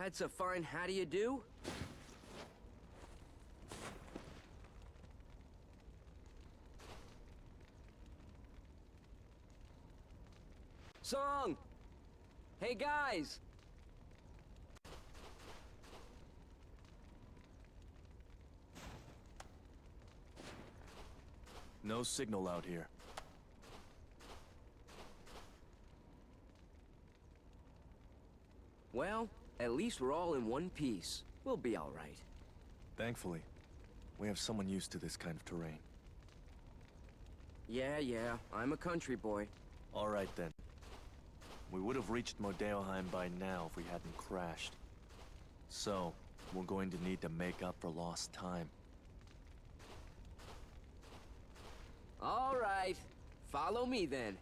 That's a fine how do you do? Song! Hey guys! No signal out here. Well, at least we're all in one piece. We'll be all right. Thankfully, we have someone used to this kind of terrain. Yeah, I'm a country boy. All right then. We would have reached Modelheim by now if we hadn't crashed. So, we're going to need to make up for lost time. All right, follow me then.